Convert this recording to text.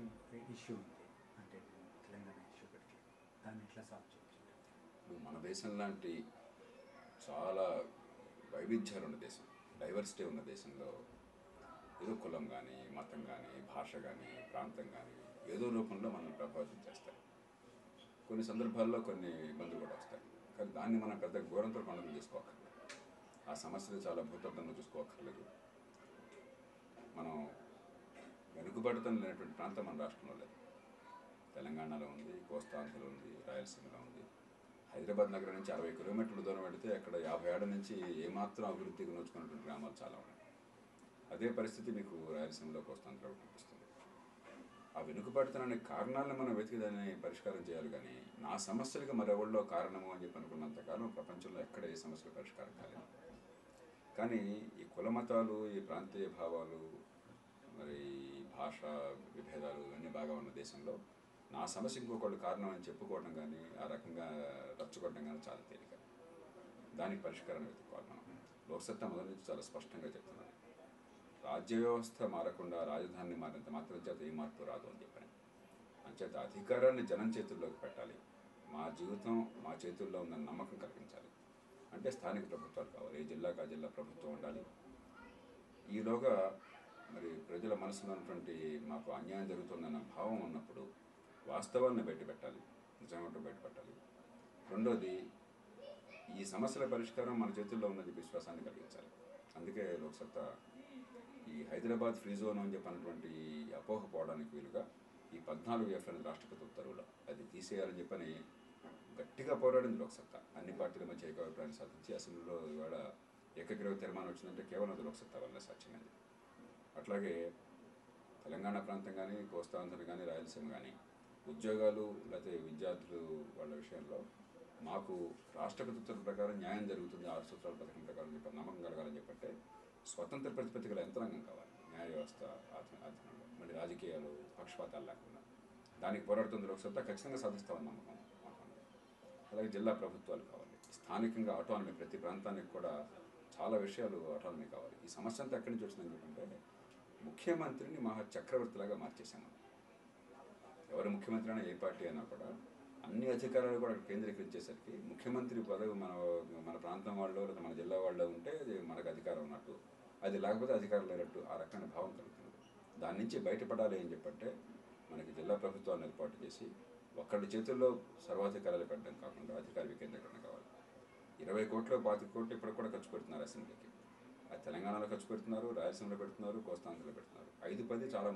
ముఖ్యం ఇష్యూ ఉంది అంటే తెలంగాణ ఇష్యూ పెట్టి దాన్ని ఎట్లా సాల్వ్ చేయొచ్చు? ఇప్పుడు మన దేశం లాంటి చాలా వైవిధ్యాలు ఉన్న దేశం, డైవర్సిటీ ఉన్న దేశంలో ఏదో కులం కానీ, మతం కానీ, భాష కానీ, ప్రాంతం కానీ ఏదో రూపంలో మనల్ని ప్రభావితం చేస్తాయి. కొన్ని సందర్భాల్లో కొన్ని ఇబ్బందులు కూడా వస్తాయి. కానీ దాన్ని మనం పెద్ద ఘోరంతో పండుగలు చేసుకోక్కర్లేదు. ఆ సమస్యలు చాలా భూతద్దంలో చూసుకోక్కర్లేదు. మనం వెనుకబడతం లేనటువంటి ప్రాంతం మన రాష్ట్రంలో లేదు. తెలంగాణలో ఉంది, కోస్తాంధ్రలో ఉంది, రాయలసీమలో ఉంది. హైదరాబాద్ నగరం నుంచి 60 కిలోమీటర్ల దూరం పెడితే అక్కడ 50 ఏళ్ల నుంచి ఏమాత్రం అభివృద్ధికి నోచుకున్నటువంటి గ్రామాలు చాలా ఉన్నాయి. అదే పరిస్థితి మీకు రాయలసీమలో కోస్తాంధ్రలో కనిపిస్తుంది. ఆ వెనుకబడతానికి కారణాలను మనం వెతికి దాన్ని పరిష్కారం చేయాలి. కానీ నా సమస్యలకు మరెవరిలో కారణము అని చెప్పి అనుకున్నంతకాలం ప్రపంచంలో ఎక్కడ ఏ సమస్యలు పరిష్కారం కాలేదు. కానీ ఈ కుల మతాలు, ఈ ప్రాంతీయ భావాలు, మరి భాషా విభేదాలు ఇవన్నీ బాగా ఉన్న దేశంలో నా సమస్య ఇంకొకళ్ళు కారణం అని చెప్పుకోవడం కానీ, ఆ రకంగా రచ్చగొట్టడం కానీ చాలా తేలిక. దానికి పరిష్కారాన్ని వెతుక్కోవాలి మనం. లోక్సత్తా మొదటి నుంచి చాలా స్పష్టంగా చెప్తున్నాను. రాజ్య వ్యవస్థ మారకుండా రాజధానిని మారినంత మాత్రం చేత ఏ మార్పు రాదు అని చెప్పాను. అంచేత అధికారాన్ని జనం చేతుల్లోకి పెట్టాలి. మా జీవితం మా చేతుల్లో ఉందని నమ్మకం కల్పించాలి. అంటే స్థానిక ప్రభుత్వాలు కావాలి. ఏ జిల్లాకు ఆ జిల్లా ప్రభుత్వం ఉండాలి. ఈలోగా మరి ప్రజల మనసులో ఉన్నటువంటి మాకు అన్యాయం జరుగుతుందన్న భావం ఉన్నప్పుడు వాస్తవాన్ని బయటపెట్టాలి, నిజంగా బయటపెట్టాలి. రెండోది, ఈ సమస్యల పరిష్కారం మన చేతుల్లో ఉన్నది విశ్వాసాన్ని కలిగించాలి. అందుకే లోక్సత్తా ఈ హైదరాబాద్ ఫ్రీ జోన్ అని చెప్పినటువంటి అపోహ పోవడానికి వీలుగా ఈ 14F అనేది రాష్ట్రపతి ఉత్తర్వులో అది తీసేయాలని చెప్పని గట్టిగా పోరాడింది లోక్సత్తా. అన్ని పార్టీల మధ్య ఏకాభిప్రాయాన్ని సాధించి అసెంబ్లీలో ఇవాళ ఏకగ్రీవ తీర్మానం వచ్చిందంటే కేవలం అది లోక్సత్తా వల్ల సాధ్యమైంది. అట్లాగే తెలంగాణ ప్రాంతం కానీ, కోస్తాంధ్ర కానీ, రాయలసీమ కానీ ఉద్యోగాలు లేకపోతే విద్యార్థులు వాళ్ళ విషయంలో మాకు రాష్ట్రపతి ఉత్తర్వుల ప్రకారం న్యాయం జరుగుతుంది, 6 సూత్రాల పథకం ప్రకారం చెప్పి నమ్మకం కలగాలని చెప్పంటే స్వతంత్ర ప్రతిపత్తి గల యంత్రాంగం కావాలి. న్యాయ వ్యవస్థ ఆధీనంలో మళ్ళీ రాజకీయాలు పక్షపాతాలు లేకుండా దానికి పోరాడుతుంది లోక్సత్తా. ఖచ్చితంగా సాధిస్తామని నమ్మకం మాకున్నది. అలాగే జిల్లా ప్రభుత్వాలు కావాలి. స్థానికంగా ఆటోనమీ, ప్రతి ప్రాంతానికి కూడా చాలా విషయాలు ఆటోనమీ కావాలి. ఈ సమస్య అంతా ఎక్కడి నుంచి వచ్చిందని చెప్పంటే ముఖ్యమంత్రిని మహా చక్రవర్తిలాగా మార్చేసాము. ఎవరు ముఖ్యమంత్రి అయినా, ఏ పార్టీ అయినా కూడా అన్ని అధికారాలు కూడా కేంద్రీకరించేసరికి ముఖ్యమంత్రి పదవి మన ప్రాంతం వాళ్ళు లేదా మన జిల్లా వాళ్ళు ఉంటే అది మనకు అధికారం ఉన్నట్టు, అది లేకపోతే అధికారం లేనట్టు ఆ రకమైన భావం కలుగుతుంది. దాని నుంచి బయటపడాలి అని చెప్పంటే మనకి జిల్లా ప్రభుత్వాన్ని ఏర్పాటు చేసి ఒక్కడి చేతుల్లో సర్వాధికారాలు పెట్టడం కాకుండా అధికార వికేంద్రీకరణ కావాలి. 20 కోట్లు 25 కోట్లు ఇప్పటికి కూడా ఖర్చు పెడుతున్నారు అసెంబ్లీకి. అది తెలంగాణలో ఖర్చు పెడుతున్నారు, రాయలసీమలో పెడుతున్నారు, కోస్తాంధ్రలో పెడుతున్నారు. 5-10 చాలా